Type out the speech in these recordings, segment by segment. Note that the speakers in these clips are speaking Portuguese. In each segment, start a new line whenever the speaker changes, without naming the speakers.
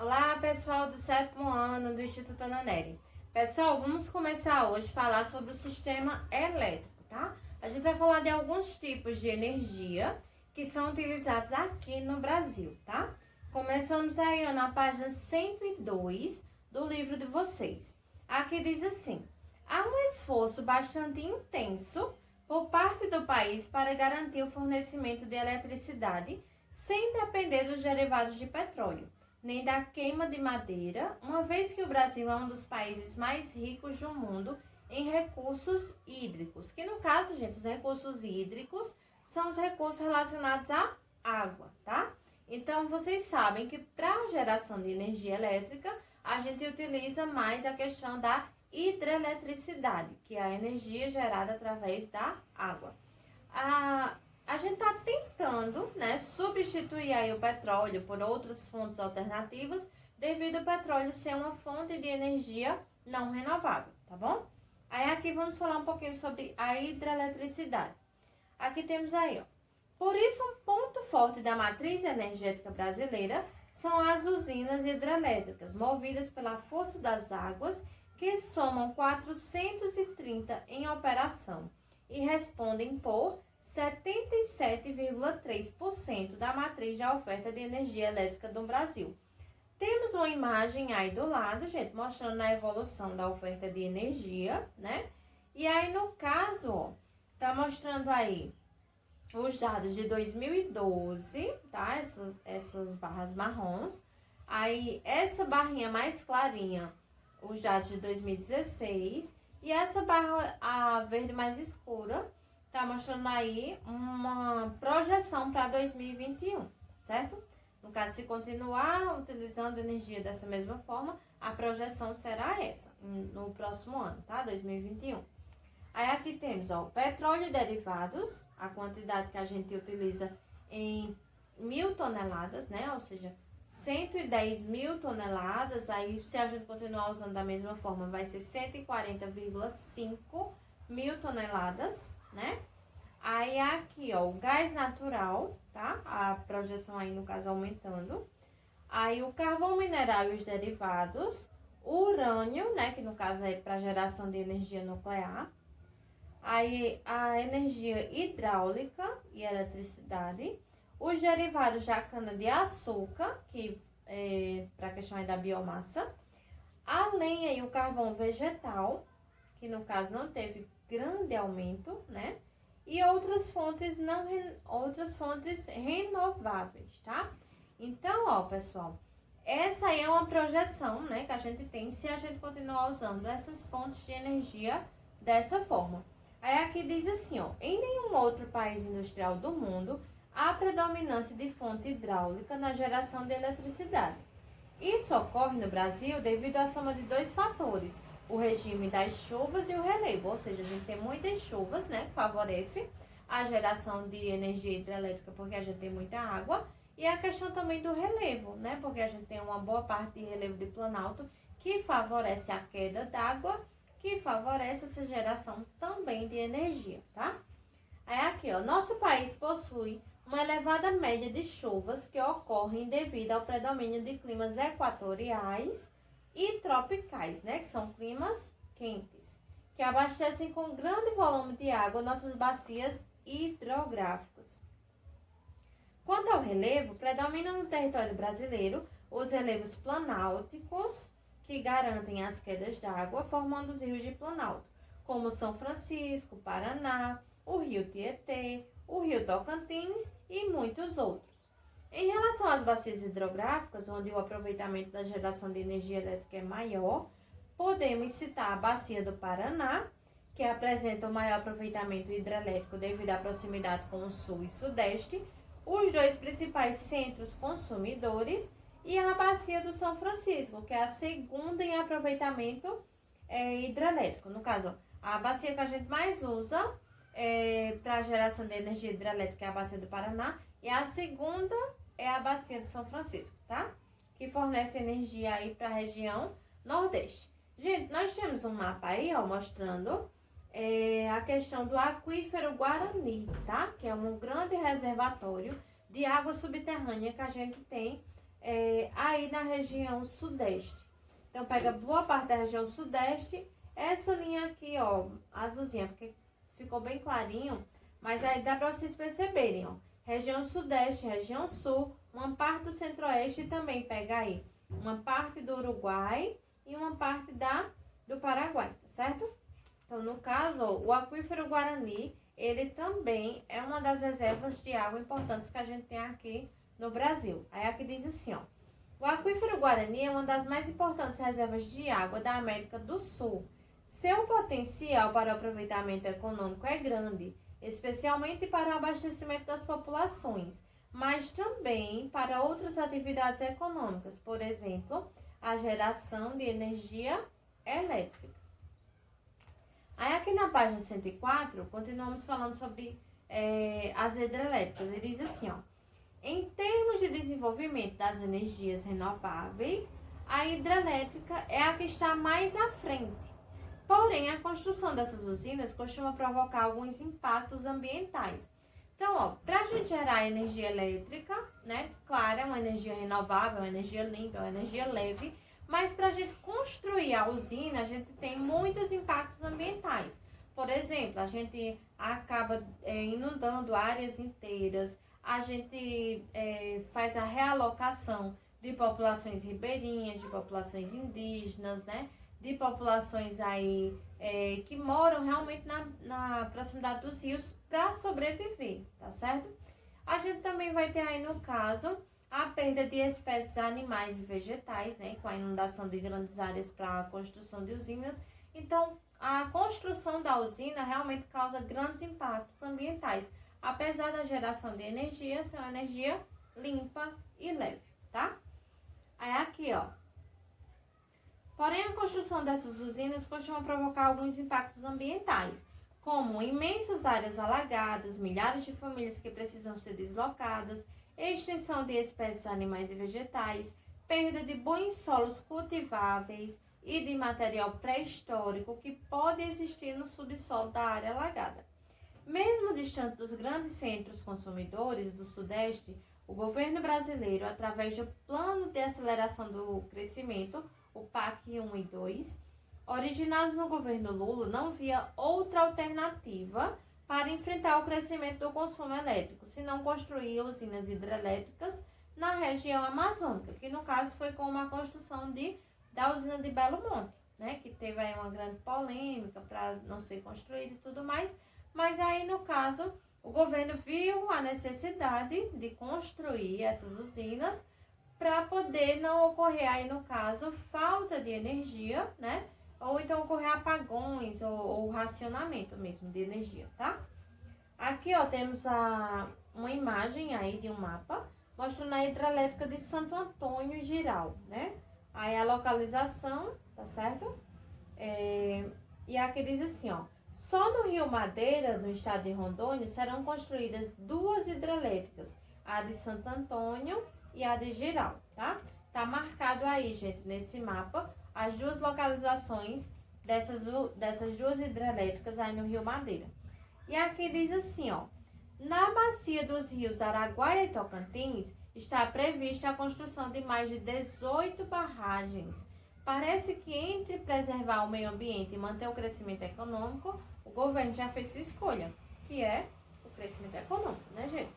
Olá, pessoal do 7º ano do Instituto Ananeri. Pessoal, vamos começar hoje a falar sobre o sistema elétrico, tá? A gente vai falar de alguns tipos de energia que são utilizados aqui no Brasil, tá? Começamos aí na página 102 do livro de vocês. Aqui diz assim: há um esforço bastante intenso por parte do país para garantir o fornecimento de eletricidade sem depender dos derivados de petróleo, nem da queima de madeira, uma vez que o Brasil é um dos países mais ricos do mundo em recursos hídricos. Que no caso, gente, os recursos hídricos são os recursos relacionados à água, tá? Então, vocês sabem que para a geração de energia elétrica, a gente utiliza mais a questão da hidroeletricidade, que é a energia gerada através da água. A gente está tentando, substituir aí o petróleo por outras fontes alternativas, devido ao petróleo ser uma fonte de energia não renovável, tá bom? Aí aqui vamos falar um pouquinho sobre a hidroeletricidade. Aqui temos aí, ó. Por isso, um ponto forte da matriz energética brasileira são as usinas hidrelétricas, movidas pela força das águas, que somam 430 em operação e respondem por 77,3% da matriz da oferta de energia elétrica do Brasil. Temos uma imagem aí do lado, gente, mostrando a evolução da oferta de energia, né? E aí, no caso, ó, tá mostrando aí os dados de 2012, tá? Essas barras marrons. Aí, essa barrinha mais clarinha, os dados de 2016. E essa barra, a verde mais escura, tá mostrando aí uma projeção para 2021, certo? No caso, se continuar utilizando energia dessa mesma forma, a projeção será essa, no próximo ano, tá? 2021. Aí aqui temos, ó, petróleo e derivados, a quantidade que a gente utiliza em 1.000 toneladas, né? Ou seja, 110 mil toneladas, aí se a gente continuar usando da mesma forma, vai ser 140,5 mil toneladas, né? Aí aqui, ó, o gás natural, tá? A projeção aí, no caso, aumentando. Aí o carvão mineral e os derivados, o urânio, né? Que no caso é para geração de energia nuclear. Aí a energia hidráulica e eletricidade. Os derivados da cana-de-açúcar, que é para a questão aí da biomassa. A lenha e o carvão vegetal, que no caso não teve grande aumento, né? E outras fontes renováveis, tá? Então, ó, pessoal, essa aí é uma projeção, né, que a gente tem se a gente continuar usando essas fontes de energia dessa forma. Aí aqui diz assim, ó, em nenhum outro país industrial do mundo há predominância de fonte hidráulica na geração de eletricidade. Isso ocorre no Brasil devido à soma de dois fatores: o regime das chuvas e o relevo, ou seja, a gente tem muitas chuvas, né, que favorece a geração de energia hidrelétrica porque a gente tem muita água, e a questão também do relevo, né, porque a gente tem uma boa parte de relevo de planalto que favorece a queda d'água, que favorece essa geração também de energia, tá? Aí aqui, ó, nosso país possui uma elevada média de chuvas que ocorrem devido ao predomínio de climas equatoriais e tropicais, né? Que são climas quentes, que abastecem com grande volume de água nossas bacias hidrográficas. Quanto ao relevo, predominam no território brasileiro os relevos planálticos, que garantem as quedas d'água, formando os rios de planalto, como São Francisco, Paraná, o Rio Tietê, o Rio Tocantins e muitos outros. Em relação às bacias hidrográficas, onde o aproveitamento da geração de energia elétrica é maior, podemos citar a Bacia do Paraná, que apresenta o maior aproveitamento hidrelétrico devido à proximidade com o Sul e Sudeste, os dois principais centros consumidores, e a Bacia do São Francisco, que é a segunda em aproveitamento hidrelétrico. No caso, a bacia que a gente mais usa para a geração de energia hidrelétrica é a Bacia do Paraná, e a segunda é a Bacia do São Francisco, tá? Que fornece energia aí para a região Nordeste. Gente, nós temos um mapa aí, ó, mostrando a questão do aquífero Guarani, tá? Que é um grande reservatório de água subterrânea que a gente tem aí na região sudeste. Então, pega boa parte da região sudeste, essa linha aqui, ó, azulzinha, porque ficou bem clarinho, mas aí dá para vocês perceberem, ó. Região sudeste, região sul, uma parte do centro-oeste e também pega aí uma parte do Uruguai e uma parte do Paraguai, tá certo? Então, no caso, ó, o aquífero Guarani, ele também é uma das reservas de água importantes que a gente tem aqui no Brasil. Aí aqui diz assim, ó. O aquífero Guarani é uma das mais importantes reservas de água da América do Sul. Seu potencial para o aproveitamento econômico é grande, especialmente para o abastecimento das populações, mas também para outras atividades econômicas, por exemplo, a geração de energia elétrica. Aí aqui na página 104, continuamos falando sobre as hidrelétricas. Ele diz assim, ó. Em termos de desenvolvimento das energias renováveis, a hidrelétrica é a que está mais à frente. Porém, a construção dessas usinas costuma provocar alguns impactos ambientais. Então, ó, para a gente gerar energia elétrica, né? Claro, é uma energia renovável, uma energia limpa, uma energia leve, mas para a gente construir a usina, a gente tem muitos impactos ambientais. Por exemplo, a gente acaba inundando áreas inteiras, a gente faz a realocação de populações ribeirinhas, de populações indígenas, né? De populações aí que moram realmente na proximidade dos rios para sobreviver, tá certo? A gente também vai ter aí, no caso, a perda de espécies animais e vegetais, né? Com a inundação de grandes áreas para a construção de usinas. Então, a construção da usina realmente causa grandes impactos ambientais, apesar da geração de energia ser uma energia limpa e leve, tá? Aí aqui, ó. Porém, a construção dessas usinas costuma provocar alguns impactos ambientais, como imensas áreas alagadas, milhares de famílias que precisam ser deslocadas, extinção de espécies animais e vegetais, perda de bons solos cultiváveis e de material pré-histórico que pode existir no subsolo da área alagada. Mesmo distante dos grandes centros consumidores do Sudeste, o governo brasileiro, através do Plano de Aceleração do Crescimento, o PAC 1 e 2, originados no governo Lula, não via outra alternativa para enfrentar o crescimento do consumo elétrico, senão construir usinas hidrelétricas na região amazônica, que no caso foi com a construção da usina de Belo Monte, né, que teve aí uma grande polêmica para não ser construída e tudo mais, mas aí no caso o governo viu a necessidade de construir essas usinas para poder não ocorrer aí no caso falta de energia, né, ou então ocorrer apagões ou racionamento mesmo de energia, tá? Aqui, ó, temos uma imagem aí de um mapa mostrando a hidrelétrica de Santo Antônio Giral, né? Aí a localização, tá certo? E aqui diz assim, ó. Só no Rio Madeira, no estado de Rondônia, serão construídas 2 hidrelétricas, a de Santo Antônio e a de Giral, tá? Tá marcado aí, gente, nesse mapa, as 2 localizações dessas 2 hidrelétricas aí no Rio Madeira. E aqui diz assim, ó. Na bacia dos rios Araguaia e Tocantins, está prevista a construção de mais de 18 barragens. Parece que entre preservar o meio ambiente e manter o crescimento econômico, o governo já fez sua escolha, que é o crescimento econômico, né, gente?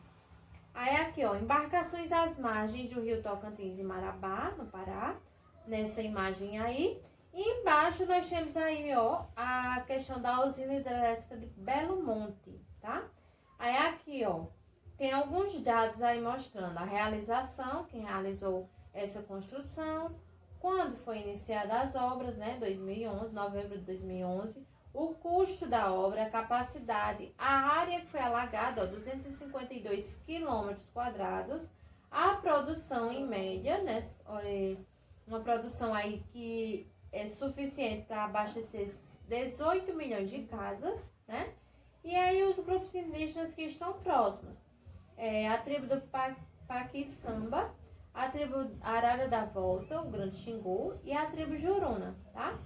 Aí aqui, ó, embarcações às margens do rio Tocantins e Marabá, no Pará, nessa imagem aí. E embaixo nós temos aí, ó, a questão da usina hidrelétrica de Belo Monte, tá? Aí aqui, ó, tem alguns dados aí mostrando a realização, quem realizou essa construção, quando foi iniciada as obras, né, 2011, novembro de 2011, o custo da obra, a capacidade, a área que foi alagada, ó, 252 quilômetros quadrados, a produção em média, né, uma produção aí que é suficiente para abastecer 18 milhões de casas, né, e aí os grupos indígenas que estão próximos, a tribo do Paquiçamba, a tribo Arara da Volta, o Grande Xingu e a tribo Juruna, tá?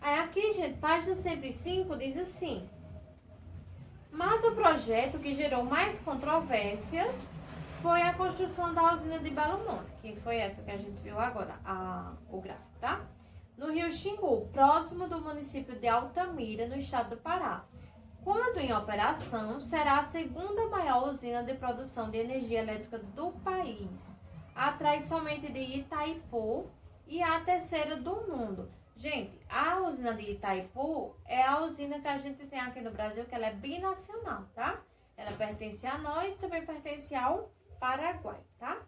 Aí aqui, gente, página 105 diz assim: mas o projeto que gerou mais controvérsias foi a construção da usina de Belo Monte, que foi essa que a gente viu agora, o gráfico, tá? No Rio Xingu, próximo do município de Altamira, no estado do Pará. Quando em operação, será a segunda maior usina de produção de energia elétrica do país, atrás somente de Itaipu, e a terceira do mundo. Gente, a usina de Itaipu é a usina que a gente tem aqui no Brasil, que ela é binacional, tá? Ela pertence a nós, também pertence ao Paraguai, tá?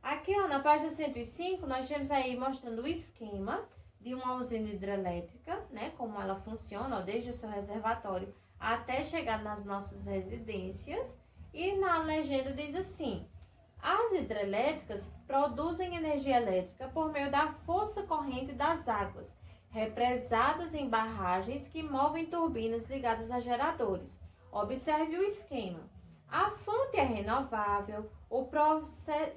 Aqui, ó, na página 105, nós temos aí mostrando o esquema de uma usina hidrelétrica, né? Como ela funciona, ó, desde o seu reservatório até chegar nas nossas residências. E na legenda diz assim: as hidrelétricas produzem energia elétrica por meio da força corrente das águas, represadas em barragens que movem turbinas ligadas a geradores. Observe o esquema. A fonte é renovável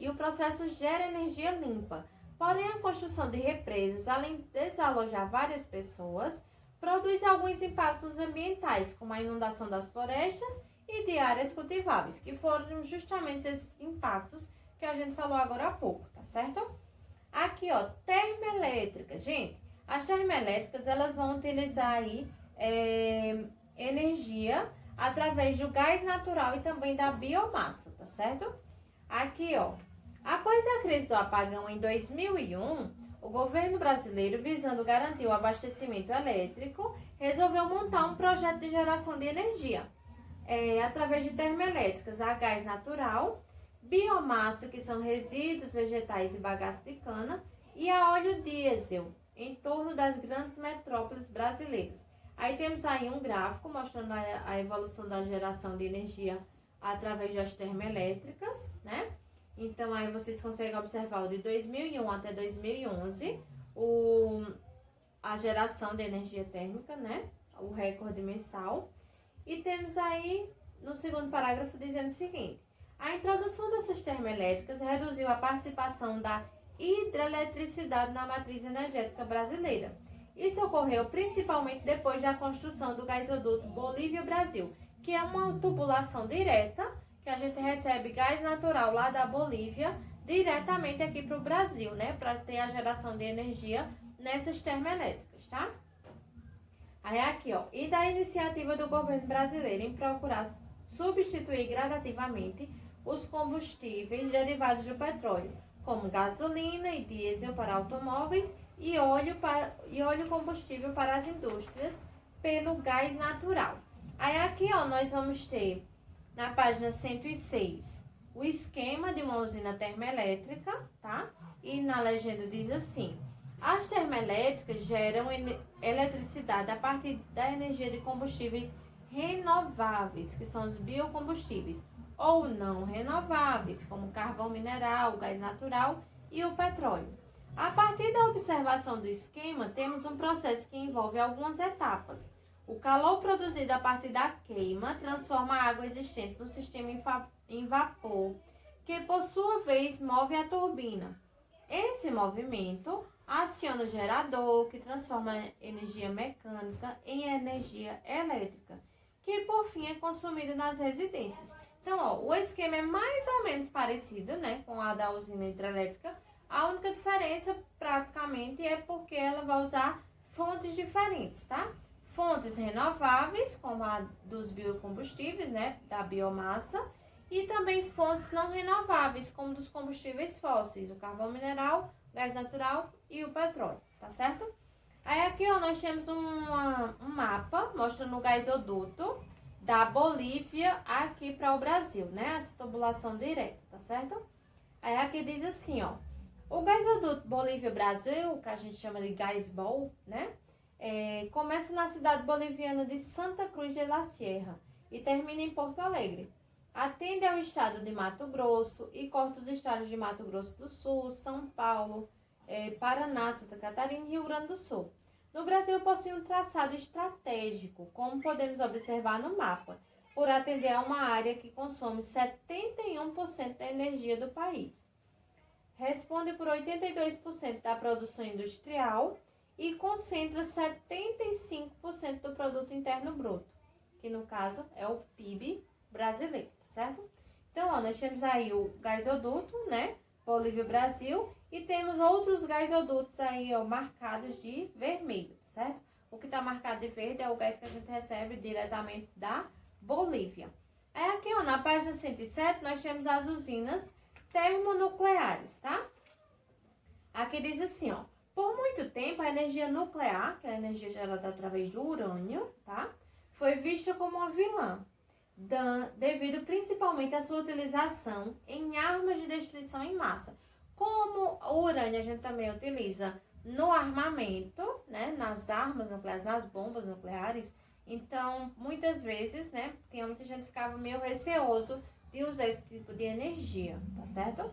e o processo gera energia limpa. Porém, a construção de represas, além de desalojar várias pessoas, produz alguns impactos ambientais, como a inundação das florestas e de áreas cultiváveis, que foram justamente esses impactos que a gente falou agora há pouco, tá certo? Aqui, ó, termoelétrica. Gente, as termoelétricas, elas vão utilizar aí energia através do gás natural e também da biomassa, tá certo? Aqui, ó, após a crise do apagão em 2001, o governo brasileiro, visando garantir o abastecimento elétrico, resolveu montar um projeto de geração de energia através de termoelétricas a gás natural, biomassa, que são resíduos vegetais e bagaço de cana, e a óleo diesel, em torno das grandes metrópoles brasileiras. Aí temos aí um gráfico mostrando a evolução da geração de energia através das termoelétricas, né? Então, aí vocês conseguem observar o de 2001 até 2011, a geração de energia térmica, né? O recorde mensal. E temos aí, no segundo parágrafo, dizendo o seguinte: a introdução dessas termoelétricas reduziu a participação da hidroeletricidade na matriz energética brasileira. Isso ocorreu principalmente depois da construção do gasoduto Bolívia-Brasil, que é uma tubulação direta, que a gente recebe gás natural lá da Bolívia diretamente aqui para o Brasil, né? Para ter a geração de energia nessas termoelétricas, tá? Aí aqui, ó, e da iniciativa do governo brasileiro em procurar substituir gradativamente os combustíveis derivados do petróleo, como gasolina e diesel para automóveis e óleo combustível para as indústrias, pelo gás natural. Aí aqui, ó, nós vamos ter na página 106 o esquema de uma usina termoelétrica, tá? E na legenda diz assim: as termoelétricas geram eletricidade a partir da energia de combustíveis renováveis, que são os biocombustíveis, ou não renováveis, como carvão mineral, gás natural e o petróleo. A partir da observação do esquema, temos um processo que envolve algumas etapas. O calor produzido a partir da queima transforma a água existente no sistema em vapor, que por sua vez move a turbina. Esse movimento aciona o gerador, que transforma a energia mecânica em energia elétrica, que por fim é consumida nas residências. Então, ó, o esquema é mais ou menos parecido, né, com a da usina hidrelétrica. A única diferença, praticamente, é porque ela vai usar fontes diferentes, tá? Fontes renováveis, como a dos biocombustíveis, né, da biomassa, e também fontes não renováveis, como dos combustíveis fósseis, o carvão mineral, gás natural e o petróleo, tá certo? Aí aqui, ó, nós temos um mapa mostrando o gasoduto da Bolívia aqui para o Brasil, né? Essa tubulação direta, tá certo? Aí aqui diz assim, ó: o gasoduto Bolívia-Brasil, que a gente chama de Gasbol, né? Começa na cidade boliviana de Santa Cruz de la Sierra e termina em Porto Alegre. Atende ao estado de Mato Grosso e corta os estados de Mato Grosso do Sul, São Paulo, Paraná, Santa Catarina e Rio Grande do Sul. No Brasil, possui um traçado estratégico, como podemos observar no mapa, por atender a uma área que consome 71% da energia do país. Responde por 82% da produção industrial e concentra 75% do produto interno bruto, que no caso é o PIB brasileiro, certo? Então, ó, nós temos aí o gasoduto, né? Bolívia, Brasil, e temos outros gasodutos aí, ó, marcados de vermelho, certo? O que está marcado de verde é o gás que a gente recebe diretamente da Bolívia. Aí aqui, ó, na página 107, nós temos as usinas termonucleares, tá? Aqui diz assim, ó, por muito tempo a energia nuclear, que é a energia gerada através do urânio, tá? Foi vista como uma vilã, devido principalmente à sua utilização em armas de destruição em massa. Como o urânio a gente também utiliza no armamento, né, nas armas nucleares, nas bombas nucleares, então muitas vezes, né, muita gente ficava meio receoso de usar esse tipo de energia, tá certo?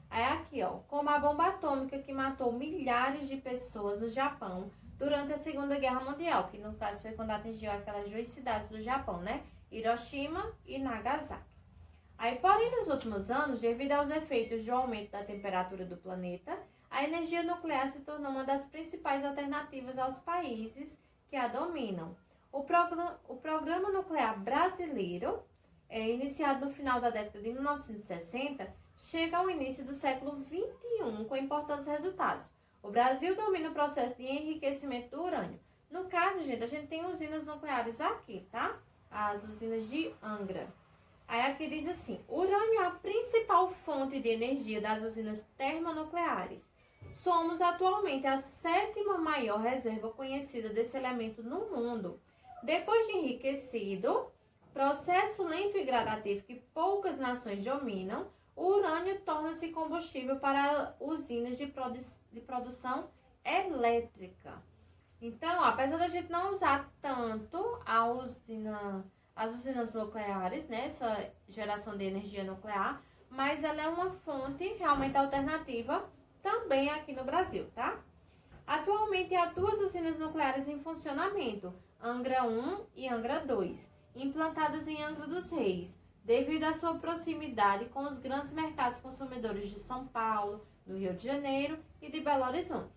Aí aqui, ó, como a bomba atômica que matou milhares de pessoas no Japão durante a Segunda Guerra Mundial, que no caso foi quando atingiu aquelas duas cidades do Japão, né? Hiroshima e Nagasaki. Aí, porém, nos últimos anos, devido aos efeitos do aumento da temperatura do planeta, a energia nuclear se tornou uma das principais alternativas aos países que a dominam. O programa nuclear brasileiro, iniciado no final da década de 1960, chega ao início do século XXI com importantes resultados. O Brasil domina o processo de enriquecimento do urânio. No caso, gente, a gente tem usinas nucleares aqui, tá? As usinas de Angra. Aí aqui diz assim, urânio é a principal fonte de energia das usinas termonucleares. Somos atualmente a 7ª maior reserva conhecida desse elemento no mundo. Depois de enriquecido, processo lento e gradativo que poucas nações dominam, o urânio torna-se combustível para usinas de produção elétrica. Então, apesar da gente não usar tanto as usinas nucleares, né, essa geração de energia nuclear, mas ela é uma fonte realmente alternativa também aqui no Brasil, tá? Atualmente há 2 usinas nucleares em funcionamento, Angra 1 e Angra 2, implantadas em Angra dos Reis, devido à sua proximidade com os grandes mercados consumidores de São Paulo, do Rio de Janeiro e de Belo Horizonte.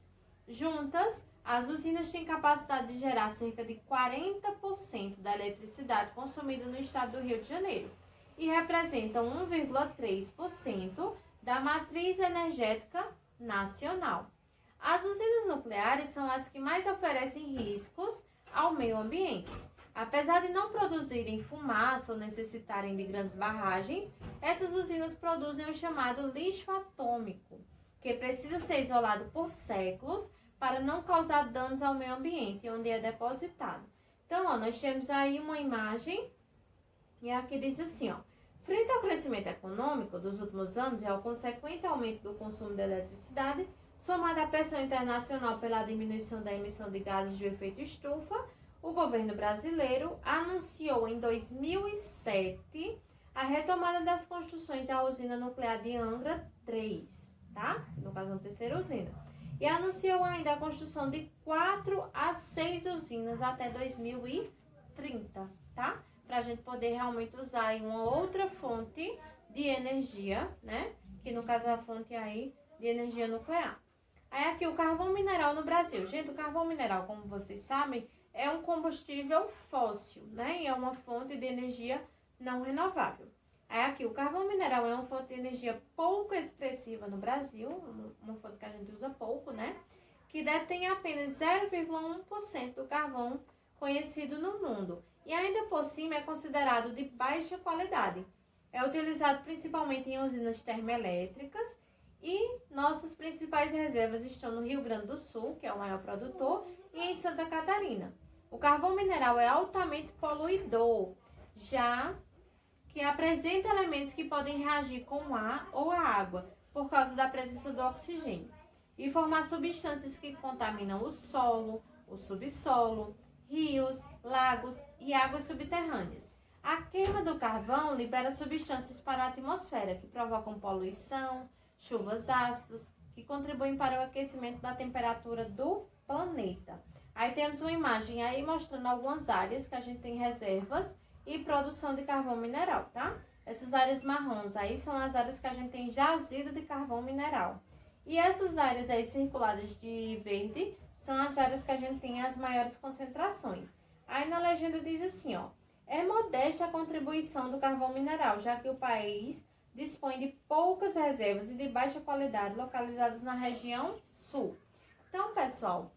Juntas, as usinas têm capacidade de gerar cerca de 40% da eletricidade consumida no estado do Rio de Janeiro e representam 1,3% da matriz energética nacional. As usinas nucleares são as que mais oferecem riscos ao meio ambiente. Apesar de não produzirem fumaça ou necessitarem de grandes barragens, essas usinas produzem o chamado lixo atômico, que precisa ser isolado por séculos para não causar danos ao meio ambiente, onde é depositado. Então, ó, nós temos aí uma imagem, e aqui diz assim, ó, frente ao crescimento econômico dos últimos anos e ao consequente aumento do consumo de eletricidade, somado à pressão internacional pela diminuição da emissão de gases de efeito estufa, o governo brasileiro anunciou em 2007 a retomada das construções da usina nuclear de Angra 3, tá? No caso, a terceira usina. E anunciou ainda a construção de 4 a 6 usinas até 2030, tá? Para a gente poder realmente usar aí uma outra fonte de energia, né? Que no caso é a fonte aí de energia nuclear. Aí aqui o carvão mineral no Brasil. Gente, o carvão mineral, como vocês sabem, é um combustível fóssil, né? E é uma fonte de energia não renovável. Aí aqui, o carvão mineral é uma fonte de energia pouco expressiva no Brasil, uma fonte que a gente usa pouco, né? Que detém apenas 0,1% do carvão conhecido no mundo. E ainda por cima é considerado de baixa qualidade. É utilizado principalmente em usinas termoelétricas e nossas principais reservas estão no Rio Grande do Sul, que é o maior produtor, e em Santa Catarina. O carvão mineral é altamente poluidor, já que apresenta elementos que podem reagir com o ar ou a água, por causa da presença do oxigênio, e formar substâncias que contaminam o solo, o subsolo, rios, lagos e águas subterrâneas. A queima do carvão libera substâncias para a atmosfera, que provocam poluição, chuvas ácidas, que contribuem para o aquecimento da temperatura do planeta. Aí temos uma imagem aí mostrando algumas áreas que a gente tem reservas e produção de carvão mineral, tá? Essas áreas marrons aí são as áreas que a gente tem jazido de carvão mineral. E essas áreas aí circuladas de verde são as áreas que a gente tem as maiores concentrações. Aí na legenda diz assim, ó, É modesta a contribuição do carvão mineral, já que o país dispõe de poucas reservas e de baixa qualidade localizadas na região sul. Então, pessoal,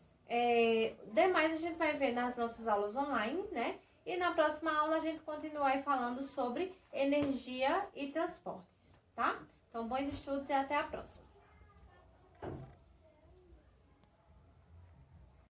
demais a gente vai ver nas nossas aulas online, né? E na próxima aula a gente continua aí falando sobre energia e transportes, tá? Então, bons estudos e até a próxima.